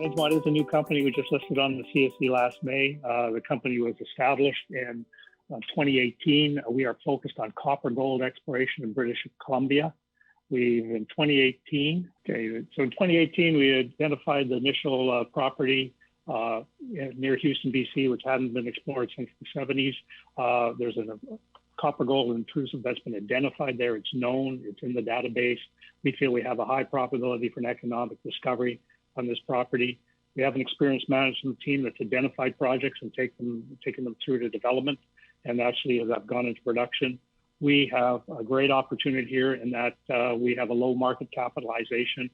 Edgemont is a new company. We just listed on the CSE last May. The company was established in 2018. We are focused on copper gold exploration in British Columbia. In 2018, we identified the initial property near Houston, BC, which hadn't been explored since the 70s. There's a copper gold intrusive that's been identified there. It's known, it's in the database. We feel we have a high probability for an economic discovery on this property. We have an experienced management team that's identified projects and taken them through to development, and actually have gone into production. We have a great opportunity here in that we have a low market capitalization,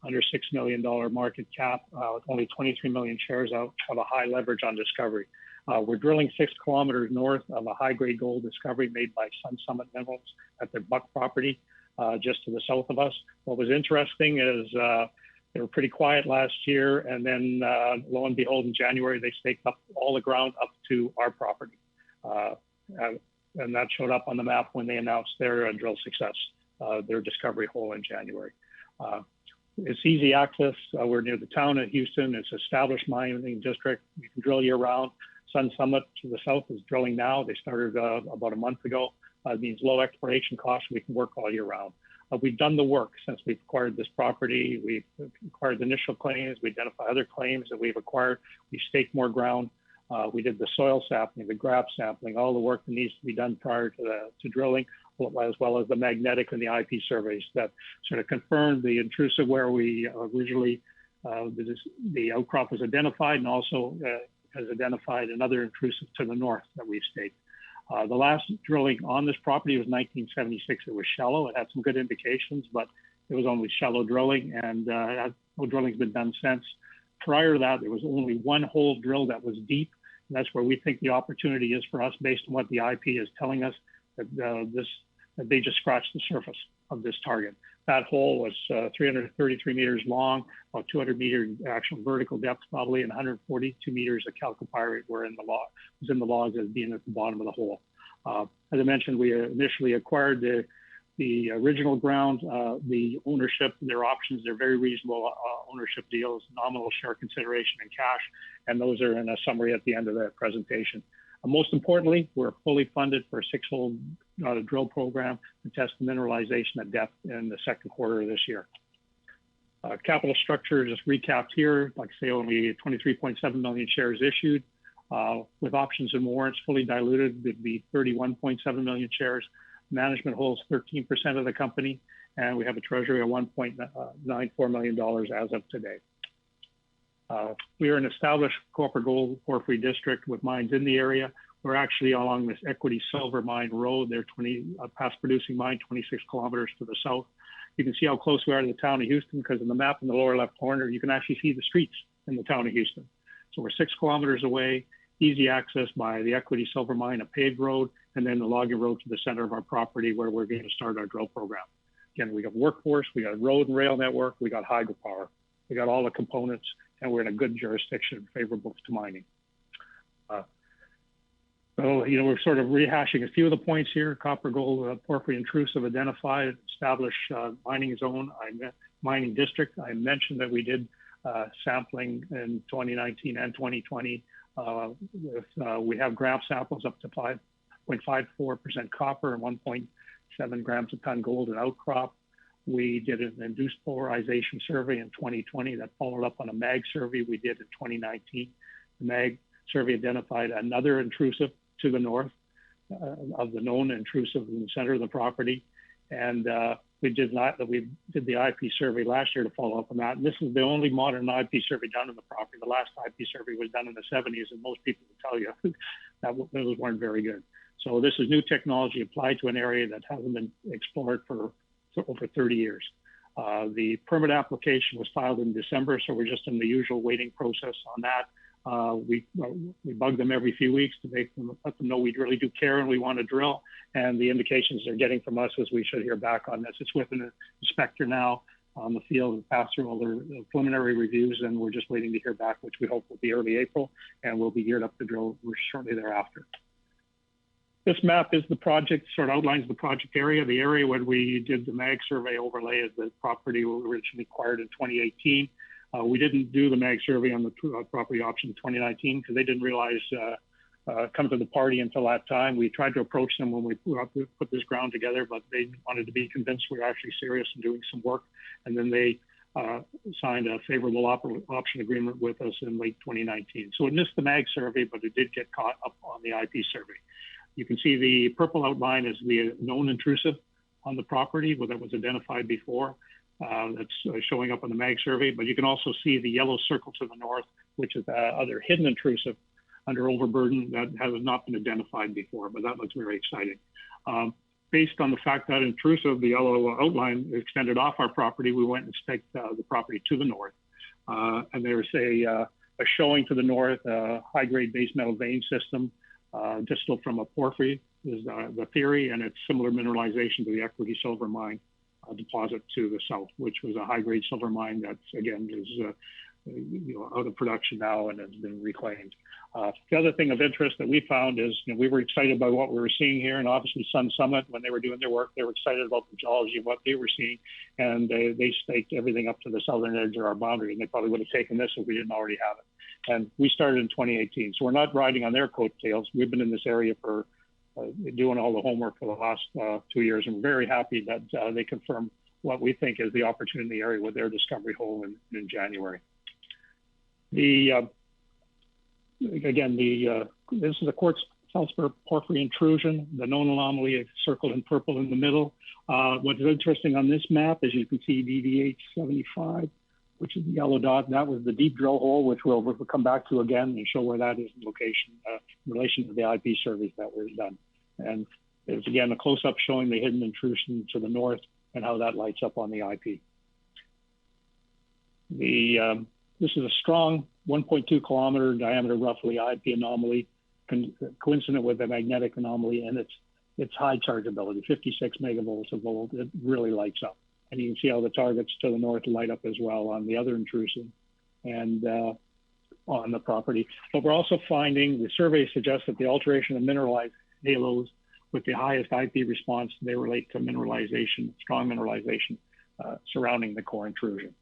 under $6 million market cap, with only 23 million shares out, have a high leverage on discovery. We're drilling 6 kilometers north of a high-grade gold discovery made by Sun Summit Minerals at their Buck property, just to the south of us. What was interesting is they were pretty quiet last year, and then lo and behold, in January, they staked up all the ground up to our property. And that showed up on the map when they announced their drill success, their discovery hole in January. It's easy access. We're near the town of Houston. It's established mining district. You can drill year round. Sun Summit to the south is drilling now. They started about a month ago. It means low exploration costs. We can work all year round. We've done the work since we've acquired this property. We've acquired the initial claims. We identify other claims that we've acquired. We staked more ground. We did the soil sampling, the graph sampling, all the work that needs to be done prior to drilling, as well as the magnetic and the IP surveys that sort of confirmed the intrusive where we originally, the outcrop was identified, and also has identified another intrusive to the north that we've staked. The last drilling on this property was 1976. It was shallow. It had some good indications, but it was only shallow drilling, and no drilling's been done since. Prior to that, there was only one hole drill that was deep. And that's where we think the opportunity is for us, based on what the IP is telling us, that that they just scratched the surface of this target. That hole was 333 meters long, about 200 meter actual vertical depth probably, and 142 meters of chalcopyrite was in the logs as being at the bottom of the hole. As I mentioned, we initially acquired the original ground, the ownership, their options, they're very reasonable ownership deals, nominal share consideration and cash, and those are in a summary at the end of the presentation. Most importantly, we're fully funded for a 6-hole drill program to test the mineralization at depth in the second quarter of this year. Capital structure, just recapped here, like I say, only 23.7 million shares issued, with options and warrants fully diluted, it'd be 31.7 million shares. Management holds 13% of the company, and we have a treasury of $1.94 million as of today. We are an established copper gold porphyry district with mines in the area. We're actually along this Equity Silver Mine Road. They're past producing mine, 26 kilometers to the south. You can see how close we are to the town of Houston, because in the map in the lower left corner, you can actually see the streets in the town of Houston. So we're 6 kilometers away, easy access by the Equity Silver Mine, a paved road, and then the logging road to the center of our property where we're going to start our drill program. Again, we got workforce, we got a road and rail network, we got hydropower, we got all the components, and we're in a good jurisdiction favorable to mining. So, we're sort of rehashing a few of the points here. Copper gold porphyry intrusive identified, established mining zone, mining district. I mentioned that we did sampling in 2019 and 2020. We have graph samples up to 5.54% copper and 1.7 grams a ton gold in outcrop. We did an induced polarization survey in 2020 that followed up on a mag survey we did in 2019. The mag survey identified another intrusive to the north of the known intrusive in the center of the property. And we did the IP survey last year to follow up on that. And this is the only modern IP survey done on the property. The last IP survey was done in the 70s, and most people will tell you that those weren't very good. So this is new technology applied to an area that hasn't been explored for over 30 years. The permit application was filed in December, so we're just in the usual waiting process on that. We bug them every few weeks to let them know we really do care and we want to drill. And the indications they're getting from us is we should hear back on this. It's with an inspector now on the field and pass through all their preliminary reviews, and we're just waiting to hear back, which we hope will be early April, and we'll be geared up to drill shortly thereafter. This map is the project, sort of outlines the project area. The area when we did the mag survey overlay is the property we originally acquired in 2018. We didn't do the mag survey on the property option in 2019 because they didn't realize come to the party until that time. We tried to approach them when we put this ground together, but they wanted to be convinced we were actually serious in doing some work. And then they signed a favorable option agreement with us in late 2019. So it missed the mag survey, but it did get caught up on the IP survey. You can see the purple outline is the known intrusive on the property that was identified before. That's showing up on the mag survey, but you can also see the yellow circle to the north, which is other hidden intrusive under overburden that has not been identified before, but that looks very exciting. Based on the fact that intrusive, the yellow outline extended off our property, we went and staked the property to the north. And there's a showing to the north, a high-grade base metal vein system, distal from a porphyry is the theory, and it's similar mineralization to the Equity silver mine deposit to the south, which was a high-grade silver mine that, again, is out of production now and has been reclaimed. The other thing of interest that we found is, we were excited by what we were seeing here, and obviously Sun Summit, when they were doing their work, they were excited about the geology and what they were seeing, and they staked everything up to the southern edge of our boundary, and they probably would have taken this if we didn't already have it. And we started in 2018, so we're not riding on their coattails. We've been in this area for doing all the homework for the last 2 years, and we're very happy that they confirmed what we think is the opportunity in the area with their discovery hole in January. This is a quartz feldspar porphyry intrusion. The known anomaly is circled in purple in the middle. What's interesting on this map is you can see DDH 75, which is the yellow dot. That was the deep drill hole, which we'll come back to again and show where that is in location in relation to the IP surveys that were done. And there's again a close-up showing the hidden intrusion to the north and how that lights up on the IP. This is a strong 1.2 kilometer diameter, roughly, IP anomaly, coincident with a magnetic anomaly, and its high chargeability, 56 megavolts of volt. It really lights up. And you can see how the targets to the north light up as well on the other intrusion and on the property. But we're also finding, the survey suggests that the alteration of mineralized halos with the highest IP response, they relate to mineralization, strong mineralization surrounding the core intrusion.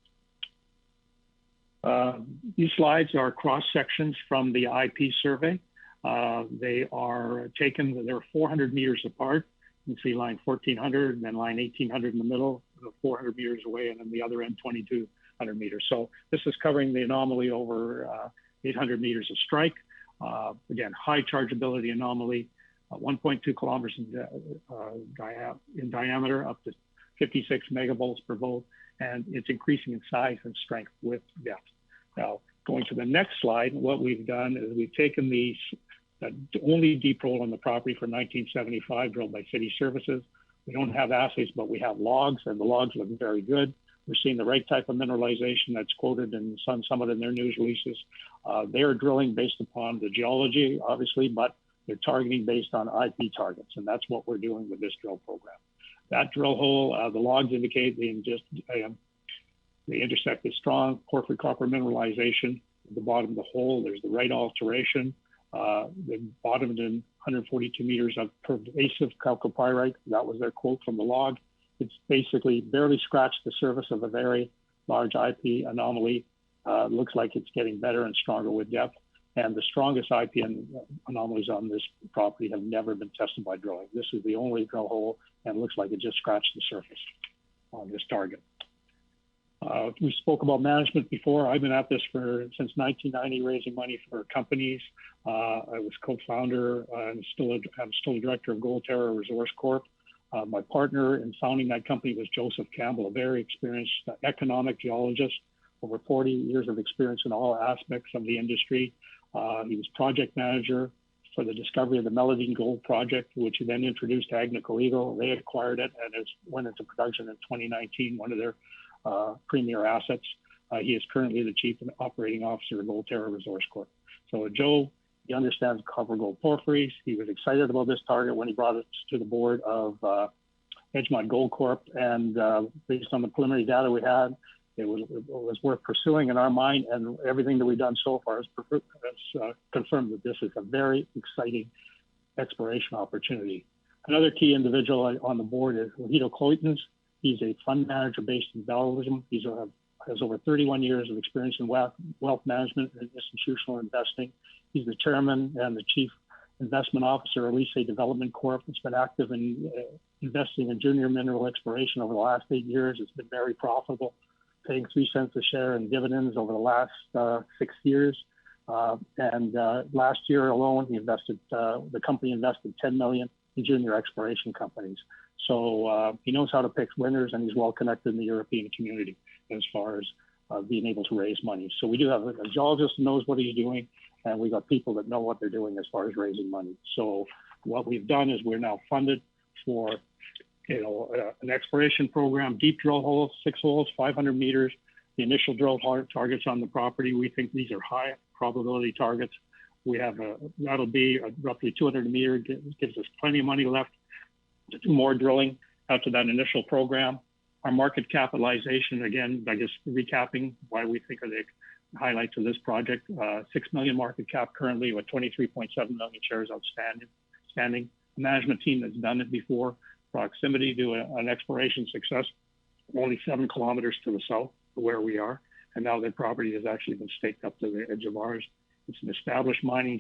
These slides are cross sections from the IP survey. They are taken, they're 400 meters apart. You can see line 1400 and then line 1800 in the middle, 400 meters away, and then the other end 2200 meters. So this is covering the anomaly over 800 meters of strike. Again, high chargeability anomaly, 1.2 kilometers in diameter, up to 56 megavolts per volt, and it's increasing in size and strength with depth. Now, going to the next slide, what we've done is we've taken the only deep hole on the property from 1975, drilled by City Services. We don't have assays, but we have logs, and the logs look very good. We're seeing the right type of mineralization that's quoted in Sun Summit in their news releases. They're drilling based upon the geology, obviously, but they're targeting based on IP targets, and that's what we're doing with this drill program. That drill hole, the logs indicate they intersect a strong porphyry copper mineralization. At the bottom of the hole, there's the right alteration. They bottomed in 142 meters of pervasive chalcopyrite. That was their quote from the log. It's basically barely scratched the surface of a very large IP anomaly. Looks like it's getting better and stronger with depth. And the strongest IP anomalies on this property have never been tested by drilling. This is the only drill hole, and it looks like it just scratched the surface on this target. We spoke about management before. I've been at this since 1990, raising money for companies. I was co-founder and I'm still a director of Gold Terra Resource Corp. My partner in founding that company was Joseph Campbell, a very experienced economic geologist, over 40 years of experience in all aspects of the industry. He was project manager for the discovery of the Melody Gold Project, which he then introduced to Agnico Eagle. They acquired it and it went into production in 2019, one of their premier assets. He is currently the chief operating officer of Gold Terra Resource Corp. So Joe, he understands copper gold porphyries. He was excited about this target when he brought it to the board of Edgemont Gold Corp. And based on the preliminary data we had, it was worth pursuing in our mind. And everything that we've done so far has confirmed that this is a very exciting exploration opportunity. Another key individual on the board is Lehito Cloytons. He's a fund manager based in Belgium. He's has over 31 years of experience in wealth management and institutional investing. He's the chairman and the chief investment officer of Elise Development Corp. It's been active in investing in junior mineral exploration over the last 8 years. It's been very profitable, paying 3 cents a share in dividends over the last 6 years. Last year alone, the company invested $10 million in junior exploration companies. So he knows how to pick winners, and he's well connected in the European community as far as being able to raise money. So we do have a geologist who knows what he's doing, and we got people that know what they're doing as far as raising money. So what we've done is we're now funded for an exploration program, deep drill holes, 6 holes, 500 meters. The initial drill targets on the property, we think these are high probability targets. We have that'll be roughly 200 meters, gives us plenty of money left to do more drilling out to that initial program. Our market capitalization, again, I guess recapping why we think are the highlights of this project, 6 million market cap currently with 23.7 million shares outstanding. A management team that's done it before, proximity to an exploration success, only 7 kilometers to the south of where we are. And now their property has actually been staked up to the edge of ours. It's an established mining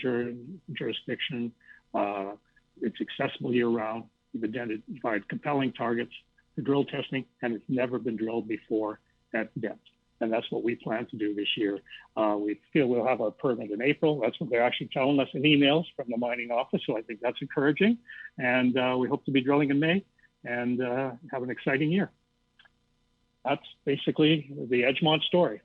jurisdiction. It's accessible year round. We've identified compelling targets for drill testing, and it's never been drilled before at depth. And that's what we plan to do this year. We feel we'll have our permit in April. That's what they're actually telling us in emails from the mining office. So I think that's encouraging. And we hope to be drilling in May and have an exciting year. That's basically the Edgemont story.